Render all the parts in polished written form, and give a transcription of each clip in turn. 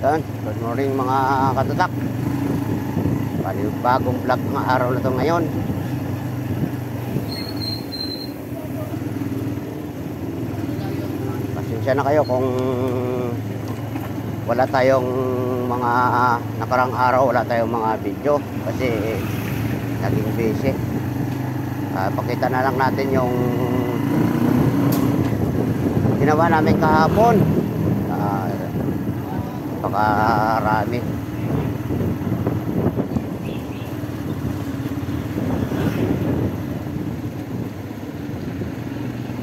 Yan, good morning mga katatak. Bagong vlog ng araw na to ngayon. Pasensya na kayo kung wala tayong mga nakarang araw, wala tayong mga video kasi naging busy. Pakita na lang natin yung ginawa namin kahapon. Pakarami.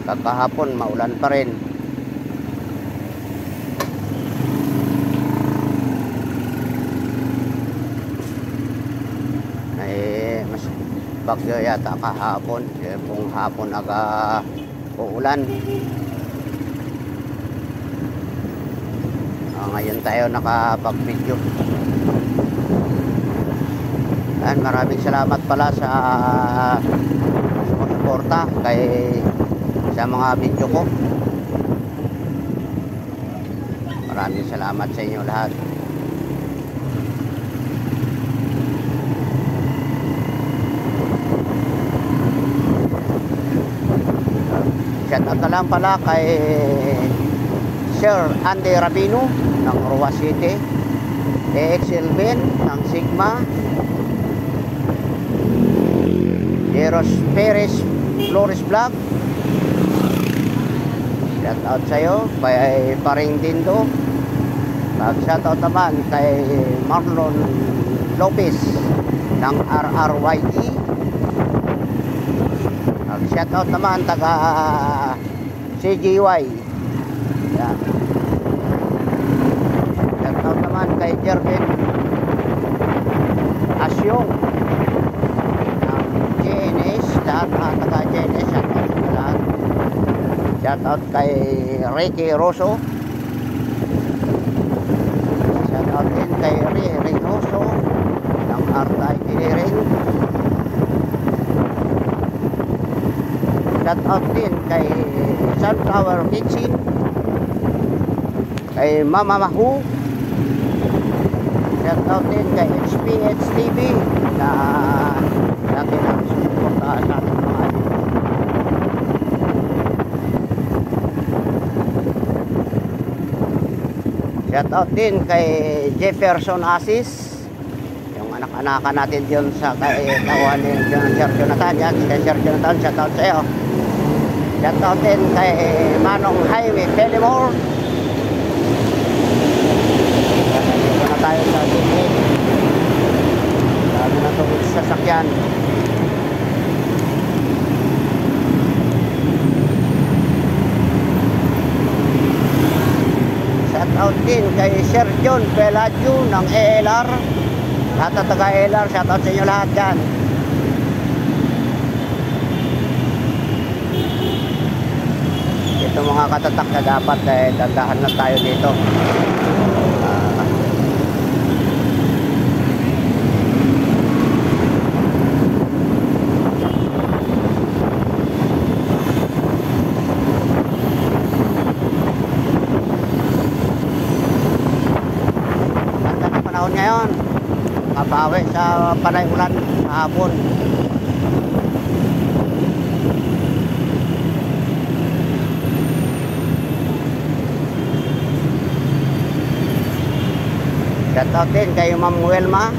Kahapon maulan pa rin. Mas bagyo yata kahapon. Kung hapon aga uulan. Ngayon tayo nakapag-video. And maraming salamat pala sa sumusuporta sa mga video ko. Maraming salamat sa inyo lahat. Shout out na lang pala kay Sir Andy Rabino ng Roa City, EXL Ben ng Sigma, Eros Perez Flores Vlog. Shout out sa'yo kay Paring Dindo. Shout out naman kay Marlon Lopez ng RRYE. Shout out naman taga CGY. Yan. Shout out naman kay Jervin Asyong ng GNS. Lahat taga GNS. Shout out sa lahat. Shout out kay Ricky Rosso. Shout out din kay Ricky Rosso ng Art Engineering. Shout out din kay Sunflower Kitchen, kay Mama Mahu. Shout out din kay HPH TV na lagi namin susuportahan sa ating mga adik. Shout out din kay Jefferson Asis, yung anak-anakan natin dyan sa kawan ni Sir Jonathan. Yan, kay Sir Jonathan, shout out sa iyo. Shout out din kay Manong Jaime Pelimore. Dito na tayo sa Sydney. Dami na itong sasakyan. Shout out din kay Sir John Peladio ng ELR. Lahat na taga ELR, shout out sa inyo lahat dyan. Ito mga katatak na dapat dandahan lang tayo dito. Ganda ng panahon ngayon. Mabawi sa panay ulan hapon. Shout out din kay Ma'am Welma.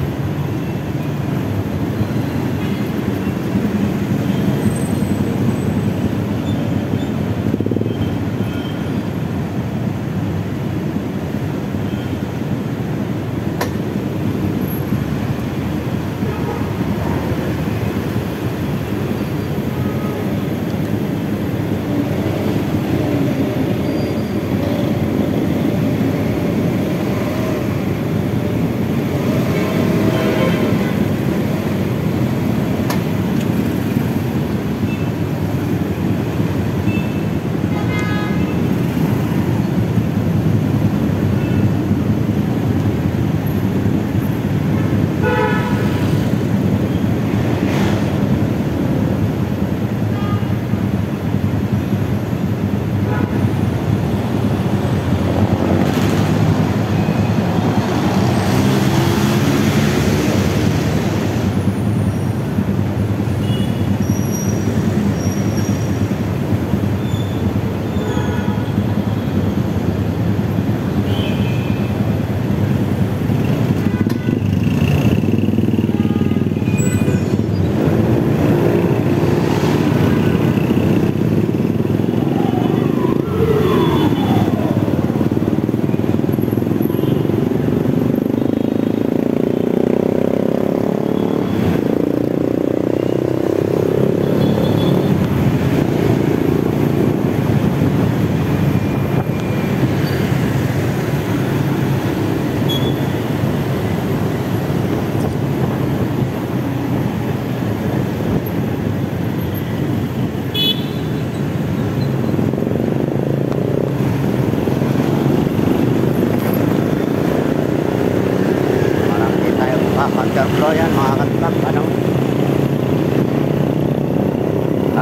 yan mga katutak, ano?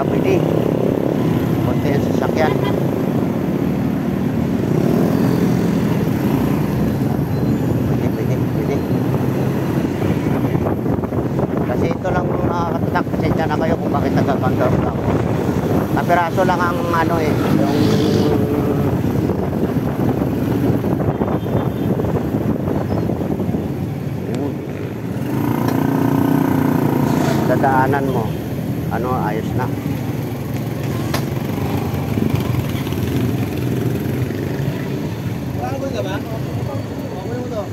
Pwede. Konti yung sasakyan. Pwede. Kasi ito lang mga katutak, pasensya na kayo kung bakit nagkakandor ako. Kapiraso lang ang ano eh, yung dadaanan mo, ano, ayos na. Bago ka ba? Bago mo to.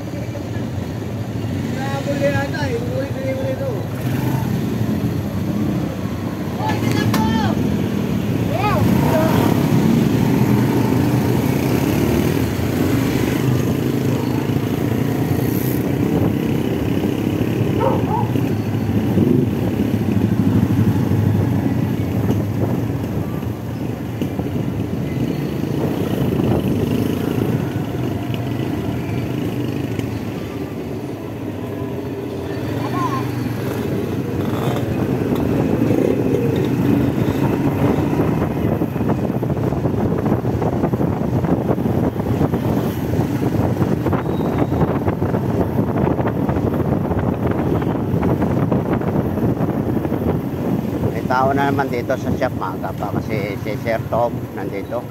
Bago na yata eh. Ulit mo ito. Tao na naman dito sa shop, maaga pa kasi si Sir Tom nandito.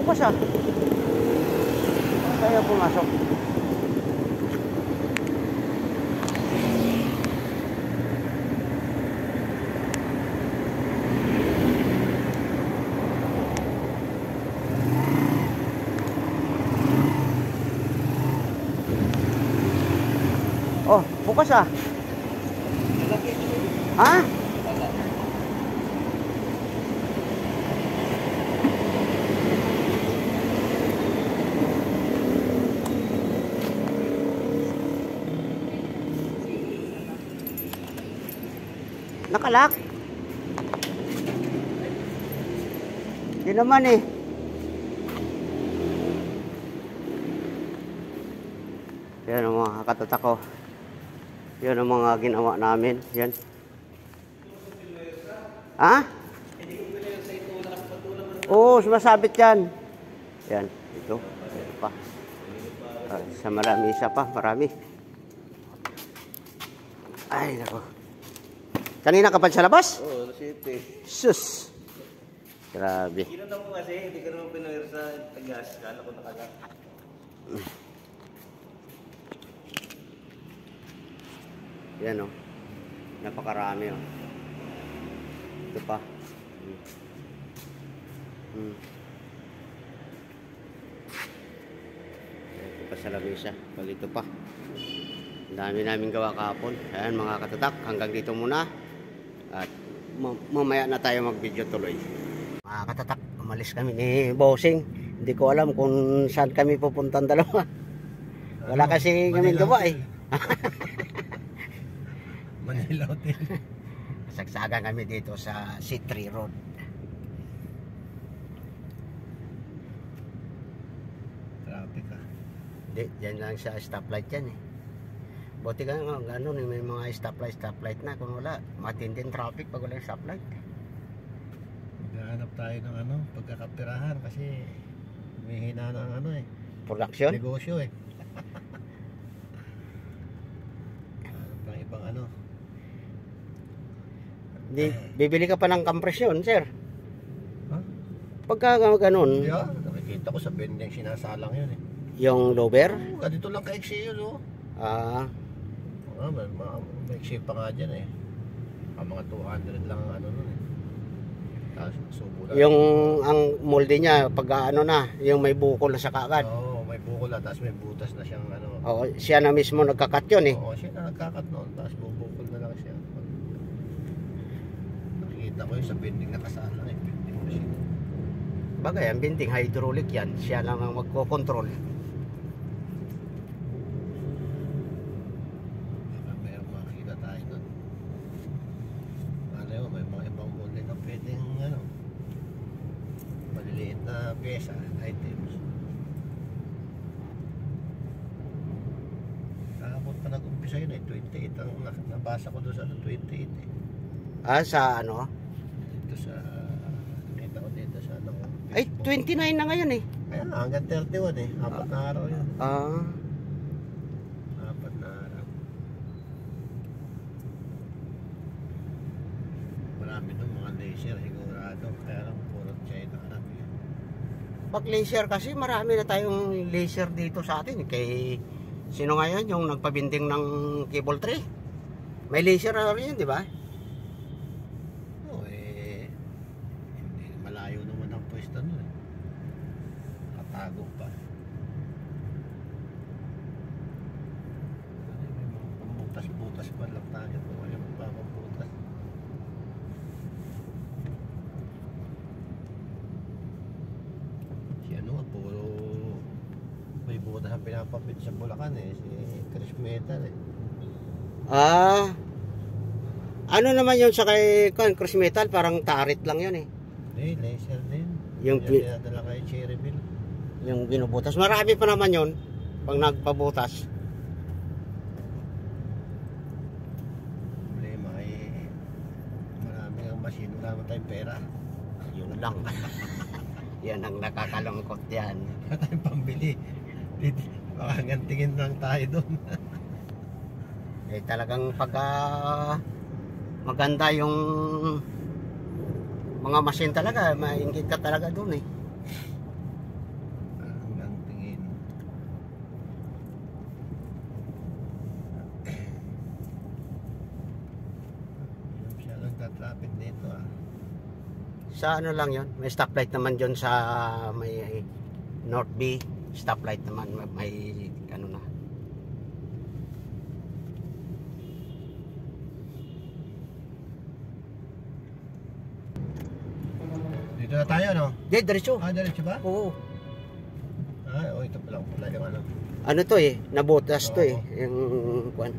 Bukas ah. Kaya pumasok. Oh, bukas ah. Ha? Nakalak. Di naman eh. Yan ang mga katutak ko. Yan ang mga ginawa namin. Yan. Ha? Oo, sumasabit yan. Yan. Ito. Ito pa. Sa marami. Isa pa. Marami. Ay, nako. Kanina ka pa sa labas? Oo, city. Sus. Grabe. Kinunta mo kasi, hindi ka naman pinawir sa tagas. Kala ko nakagat. Yan o. Napakarami o. Ito pa. Ito pa sa lamesa. Pag ito pa. Ang dami namin gawa kahapon. Ayan mga katatak. Hanggang dito muna. At mamaya na tayo mag-video tuloy. Mga katatak, umalis kami ni Bossing. Hindi ko alam kung saan kami pupuntan dalawa. Wala kasi kami gawa eh. Manila Hotel. Sagsagan kami dito sa C3 Road. Traffic ah. Hindi, dyan lang sa stoplight yan eh. Buti ka nga, gano'n, may mga stoplight na. Kung wala, matinding traffic pag wala yung stoplight. Maghahanap tayo ng ano, pagkakapirahan kasi may hina ng ano eh. Production? Negosyo eh. Hanap ng ibang ano. Di, bibili ka pa ng kompresyon, sir. Huh? Pagka gano'n, Yeah, nakikita ko sa bending sinasalang yun eh. yung lower, Ganito lang ka-exe yun oh. May shape pa nga dyan eh. Mga 200 lang ang ano nun eh. subo lang. Yung ang molde niya pag ano na, yung may bukol na sa kaagad. Oo, may bukol na, tapos may butas na siyang ano. Oo, siya na mismo nagkakat yun eh. Oo, siya na nagkakat noon, tapos bubukol na lang siya. Nakikita ko yung sa bending nakasalang eh, bending machine. Bagay, ang binting hydraulic yan, siya lang ang magko-control. Baka mayroong makikita tayo doon. Ano yun, may mga ibang molde na pwedeng ano, maliliit na pyesa, items. Kahapon pa nag-umpisa yun eh, 28 ang nabasa ko doon sa 28 eh. Ah, sa ano? Dito sa, nakita ko dito sa ano. Ay, 29 na ngayon eh. Kaya nga, hanggang 31 eh, 4 na araw yun. Ah, 4 na araw. Marami doon mga laser sigurado, kaya lang puro China lang yun. pag laser kasi marami na tayong laser dito sa atin. Kay sino ngayon yung nagpabinding ng cable tray? May laser na rin yun, di ba? Oo eh, hindi malayo naman ang pwesto nun eh. Nakatago pa. May mga pambutas-butas pa lang tayo kung ayaw magpapambutas. Si ano nga, puro may butas ang pinapapit sa Bulacan eh, si Chris Metal eh. Ah, ano naman yun sa kay Chris Metal? Parang tarit lang yun eh. Hindi, laser din. Yung Yung dinadala kay Cherryville. Yung binubutas. Marami pa naman yun pag nagpabutas. Problema eh, marami ang machine, wala naman tayong pera. Yun lang. Yan ang nakakalungkot yan. Wala tayong pambili. Baka gantingin lang tayo doon. Eh talagang pagka maganda yung mga machine talaga, maingit ka talaga dun eh. Hanggang tingin. Siya lang ka-traffic dito ah. Sa ano lang yon, may stoplight naman dyan sa may North B. Stoplight naman, may ano na. Dito na tayo no? Di, diretso. Ah, diretso ba? Oo. Ah, oh, ito pala yung ano. Ano to eh, nabutas to eh. Oo. Yung kwan.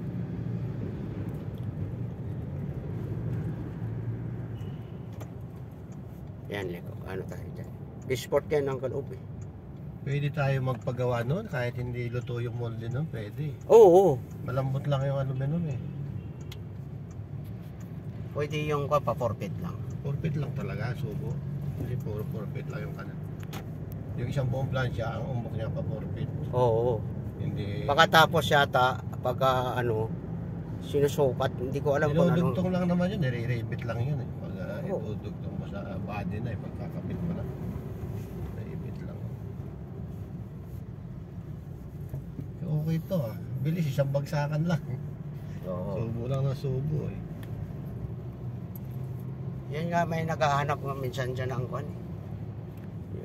Yan, Leko. Ano tayo dyan? Sport yan ang kaloob eh. Pwede tayo magpagawa nun kahit hindi luto yung molde nun, pwede. Oo, oo. Malambot lang yung aluminum eh. Pwede yung kwan pa, forfeit lang. Forfeit lang talaga, subo. Hindi puro forfeit lang yung kanan. Yung isang buong plancha, ang umbok niya pa forfeit. Oo, oo. Hindi. Pagkatapos yata, pagka ano, sinusukat, hindi ko alam kung ano. Dinudugtong lang naman yun, nire-rebit lang yun eh. Pag Oo. idudugtong mo sa body na eh, pagkakapit mo na. Rebit lang. Okay to ah. Bilis, isang bagsakan lang. Oo. Subo lang ng subo eh. Yan nga, may naghahanap nga minsan dyan ng kwan eh.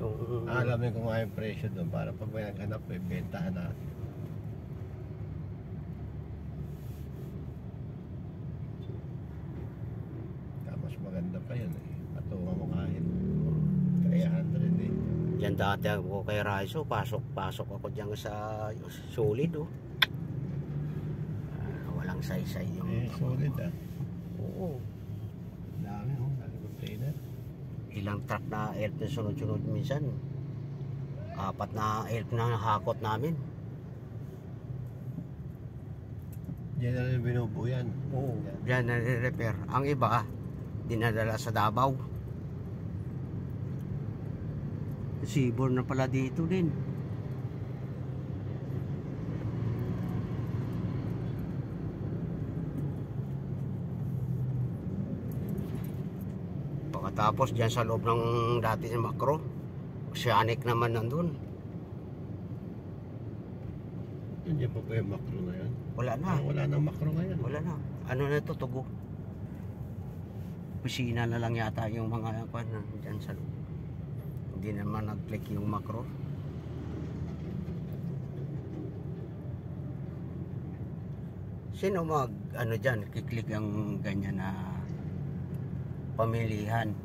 Yung... Alamin ko nga yung presyo doon para pag may naghanap, may bentahan natin. Mas maganda pa yun eh. Patungan mo kahit 300 eh. Yan dati ako kay Raizo, pasok ako dyan sa solid oh. Walang saysay yung... Eh, solid ah. Oo. Dami oh, dami container. Ilang truck na elf na sunod-sunod minsan. 4 na elf na hakot namin. Diyan na rin binubuo yan. Oo. Diyan nare-repair. Ang iba, dinadala sa Davao. Sibor na pala dito din. Pagkatapos dyan sa loob ng dati ng Macro, Oceanic naman nandun. Diyan pa yung makro na yan. Wala na. Wala nang makro ngayon. Wala na. Ano na ito, tugo? Eh, solid ah. Yan dati ako kay Raizo, pasok-pasok ako dyan sa solid oh. opisina na lang yata yung mga kwan dyan sa loob. Hindi naman nag-click yung macro. Sino mag ano dyan, kiklik ang ganyan na pamilihan?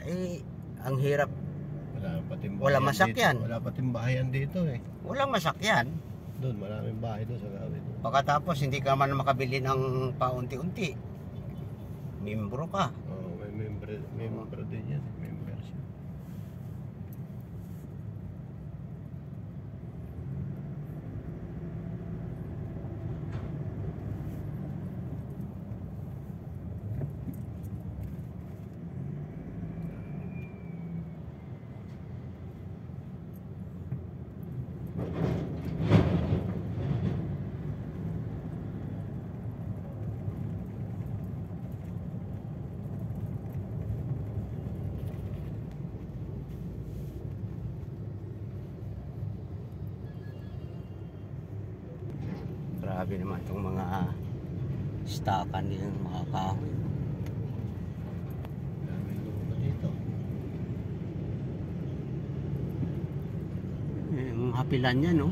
Eh, ang hirap. Wala masakyan. Wala pating bahayan dito eh. Walang masakyan. Doon, maraming bahay doon sa gawin. Pagkatapos, hindi ka man makabili ng paunti-unti. Membro ka. Oo, may member din yan. Membership. Grabe naman itong mga stakan ng mga kahoy. Daming lupa dito. Yung hapilan niya, no?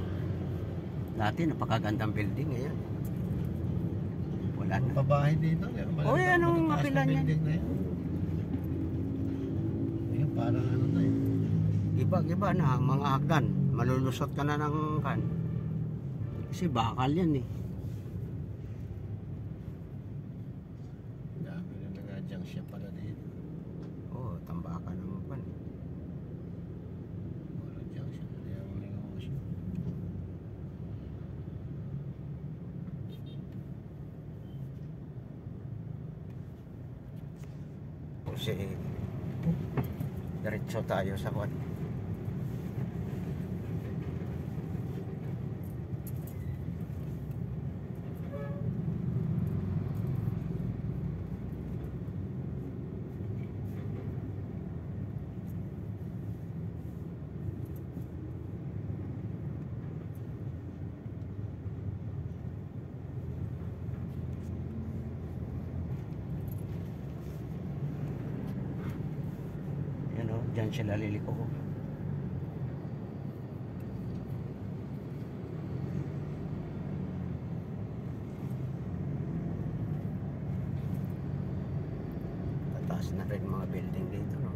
Dati napakagandang building ngayon. Wala na. Pabahay dito. Oh, yan ang hapilan niya. Ayun, parang ano na eh. Iba-iba na mga hagdan. Malulusot ka na ng kan. Kasi bakal yan eh. Dami na nag-adjunct siya pala dito. Oo, tambakan ng kan. Adjunct siya pala yung negosyo. Kasi diretso tayo sa kwan. Diyan sila liliko ko. Tataas na rin mga building dito, no?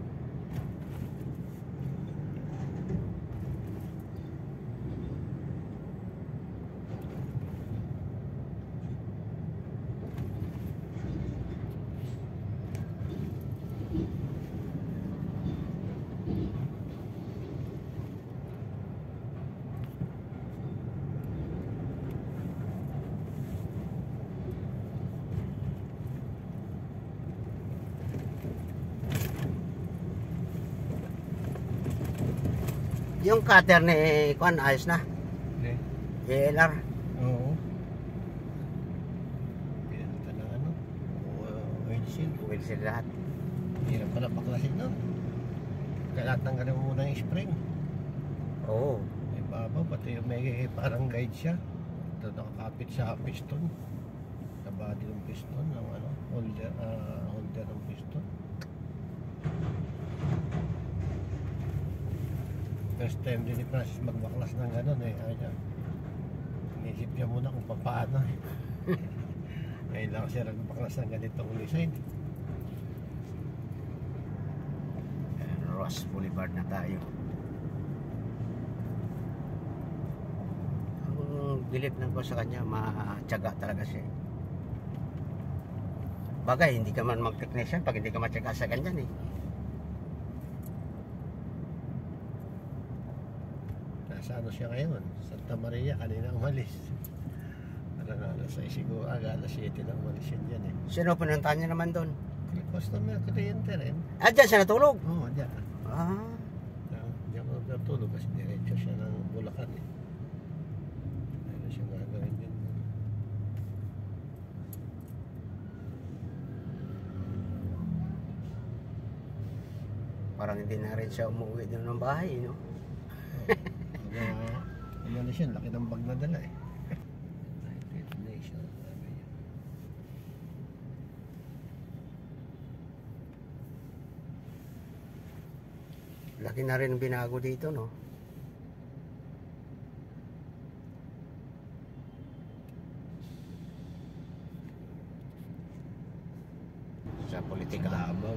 Yung cutter ni Kwan, ayos na. Okay. JLR. Oo. Pinanta ng ano? Oil seal. Will sila lahat. Hirap pala baklasin nun. Kaya tanggalin mo muna yung spring. Oo. May babaw, pati yung may parang guide siya. Ito nakakapit sa piston. Sa body ng piston, ng ano, holder ng piston. First time din ni Francis magbaklas ng gano'n eh. Inisip niya muna kung paano eh. Ngayon lang siya nagbaklas ng ganitong design. Ross Boulevard na tayo. Ang bilib lang ko sa kanya, matyaga talaga siya. Bagay, hindi ka man mag-technician pag hindi ka matyaga sa ganyan eh. Nasa ano siya ngayon? Santa Maria, kanina umalis. Alas 6 siguro, alas 7 na umalis yun dyan eh. Sino pinuntahan niya naman doon? Customer, kliyente rin. Ah, dyan siya natulog? Oo, dyan. Ah, Diyan ko natulog kasi diretso siya ng Bulacan eh. Ano siya gagawin din. parang hindi na rin siya umuwi doon ng bahay, no? Ano na siya, laki ng bag na dala eh. Detonation, sabi niya. Laki na rin ang binago dito, no? Sa politika. Davao.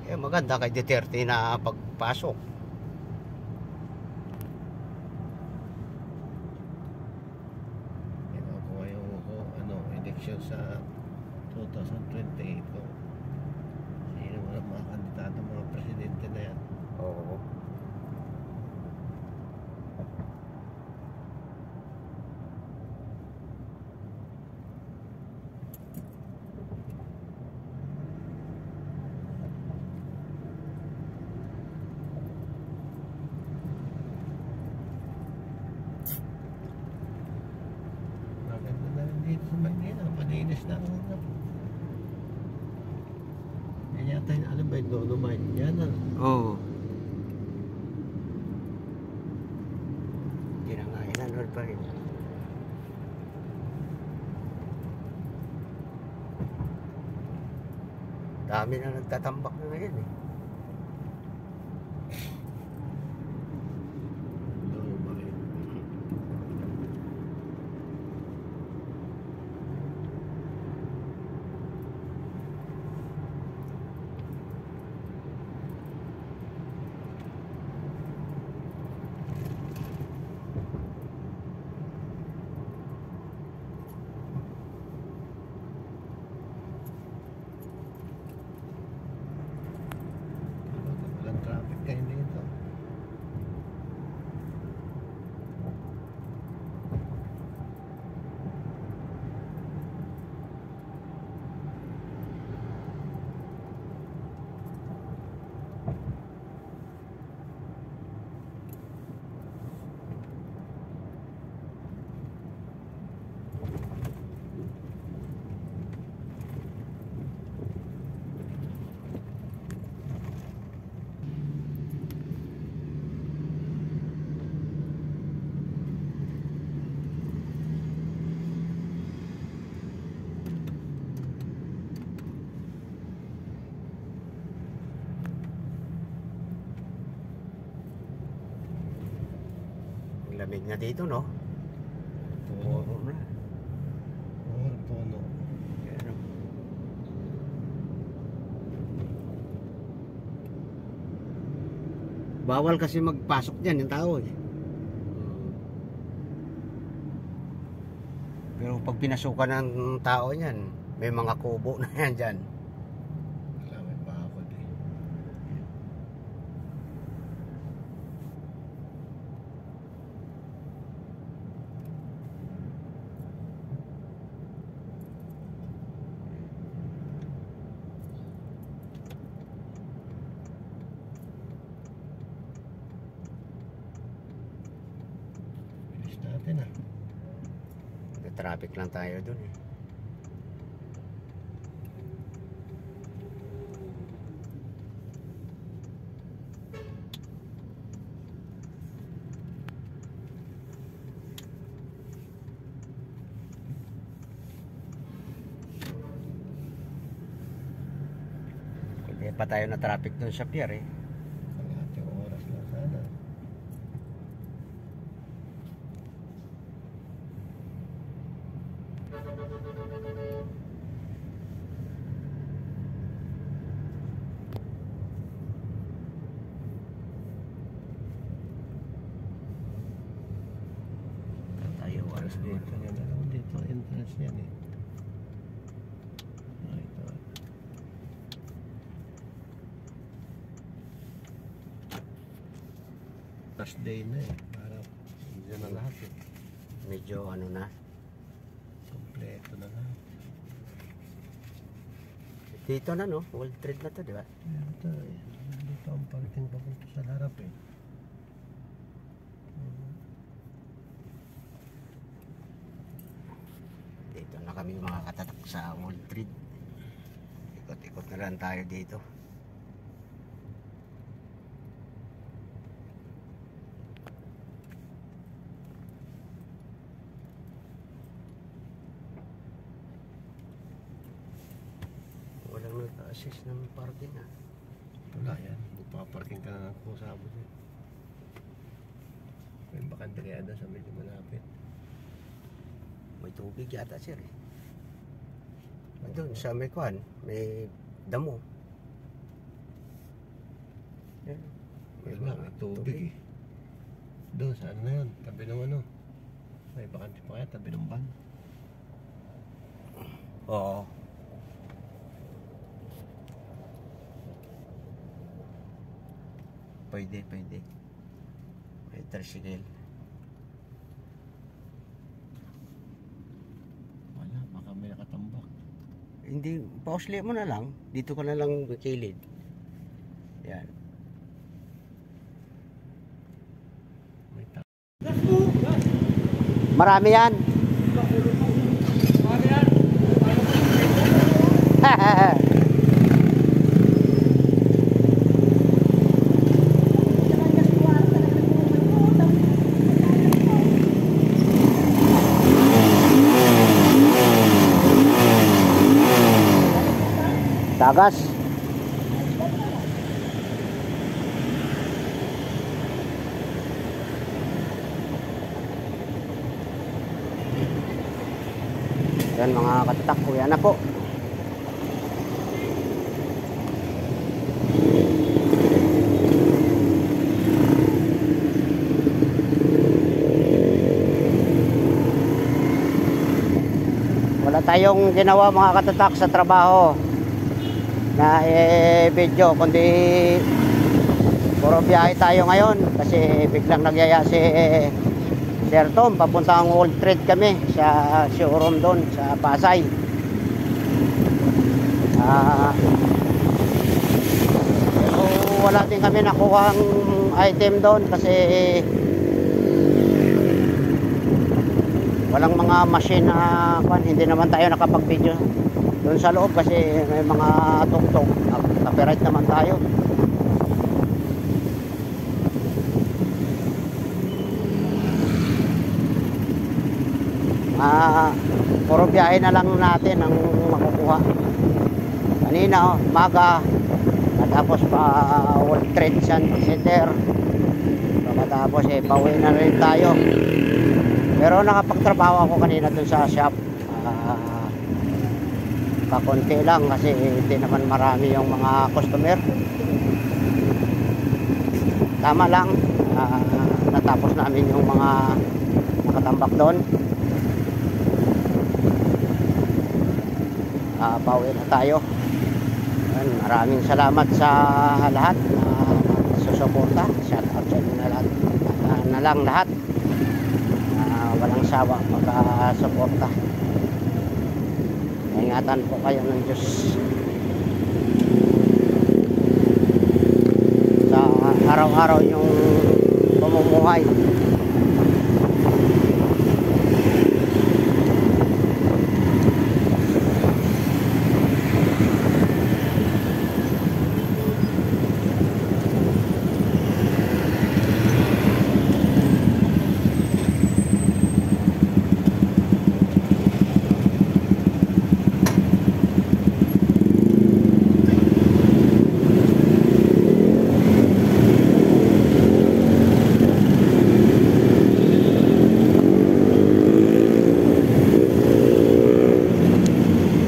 Eh, maganda kay Duterte na pagpasok. Yan ako ngayon ko, election sa 2028 ko. Sino mga kandidato, mga presidente na yan. Oo. Maganda na rin dito sa Manila. Malinis na ang ano. Yan yata yung alam ba yung Dolomite. Yan ano. Oo. Hindi na nga, inanod pa rin. Dami na nagtatambak na ngayon eh. Dolomite. Walang traffic kayo dito. Ang lamig na dito, no? Puno. Oo na. Oo, puno. Yan, oh. Bawal kasi magpasok dyan yung tao eh. Pero pag pinasukan ng tao yan, may mga kubo na yan dyan. Wala, may bakod eh. Bilis natin ah. Traffic lang tayo dun eh. Hindi pa tayo na traffic dun sa pier eh. Kalahating oras lang sana. Tayo oras dito. Dito yan, alam mo dito, entrance yan eh. Ah, ito. Last day na eh. Para dyan na lahat eh. Medyo ano na. Kompleto na lahat. Dito na no, World Trade na to, di ba? Ito eh. Dito ang parking papunta sa harap eh. Dito na kami makakatatak sa World Trade. Ikot-ikot na lang tayo dito. Walang nag-assist ng parking ah. Wala yan. Bupap. parking ka na kung sabot eh. May bakante kaya doon sa medyo malapit. May tubig yata sir eh. Doon sa may kuhan, may damo. Yan. Wala, may tubig eh. Doon sa ano na yun, tabi ng ano. May bakante pa kaya, tabi ng van. Oo. Pwede. May tricycle. Wala, baka may nakatambak. Hindi, pausli mo na lang. Dito ka na lang kilid. Yan. May ta- Marami yan. Tagas. Yan mga katatak, kuya na po. Wala tayong ginawa mga katatak sa trabaho na video, kundi puro biyahe tayo ngayon kasi biglang nagyaya si Sir Tom, papuntang Old Trade kami sa showroom doon sa Pasay. Pero wala din kami nakuhang item doon kasi walang mga machine na hindi naman tayo nakapag-video doon sa loob kasi may mga tugtog. Copyright naman tayo. Puro biyahe na lang natin ang makukuha. Kanina umaga tapos pa World Trade Center, tapos pauwi na rin tayo. Pero nakapagtrabaho ako kanina dun sa shop. Kakunti lang kasi hindi naman marami yung mga customer. Tama lang, natapos namin yung mga nakatambak doon. Pauwi na tayo. Maraming salamat sa lahat na susuporta. Shout out sa inyo na lang lahat. Walang sawa magkasuporta. Ingatan po kayo ng Diyos sa araw-araw yung pamumuhay.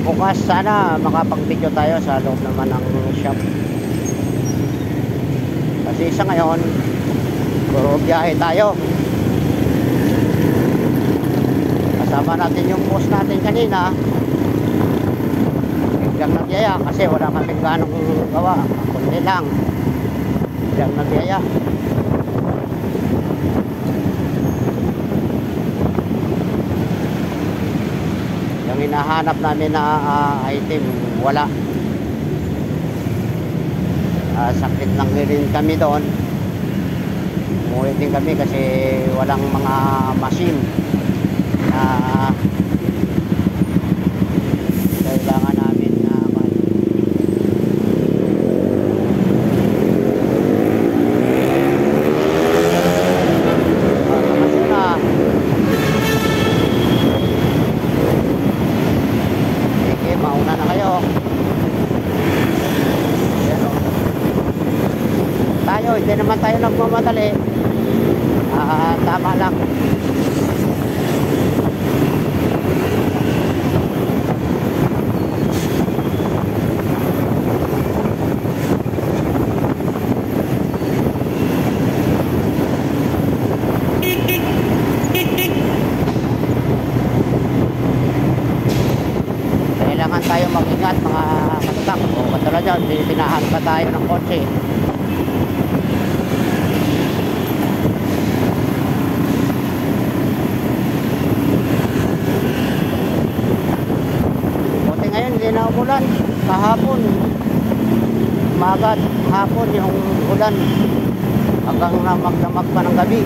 Bukas sana makapag-video tayo sa loob naman ng shop. Kasi sa ngayon, puro biyahe tayo. Kasama natin yung post natin kanina. Biglang nagyaya kasi wala kaming ganong gawa. Kundi lang. Biglang nagyaya. Yung hinahanap namin na item, wala. Sakit lang rin kami doon. Umuwi din kami kasi walang mga machine na kailangan namin na mauna na kayo. Ayan, hindi naman tayo nagmamadali. Tama lang. Kailangan tayo mag-ingat mga katatak. O katulad dyan, tinahan pa tayo ng kotse. Buti ngayon, hindi na umulan. Kahapon, umaga, hapon yung ulan. Hanggang namag-damag pa ng gabi.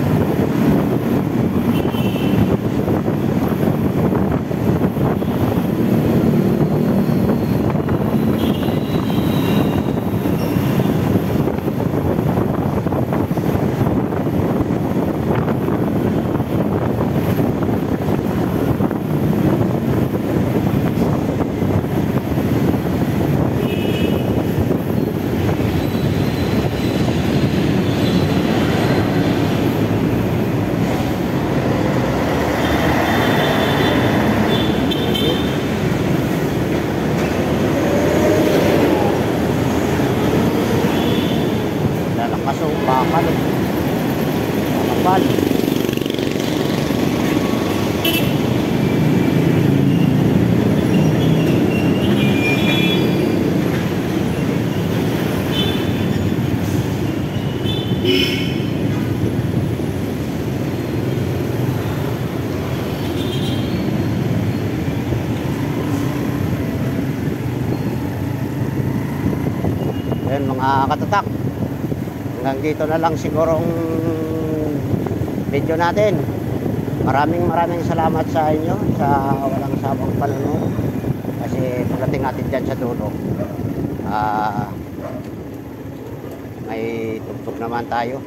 Bakal. Bakal. Ayan mga katatak. Hanggang dito na lang sigurong video natin. Maraming salamat sa inyo sa walang sabang panonood. Kasi pagdating natin dyan sa dulo, may tugtog naman tayo.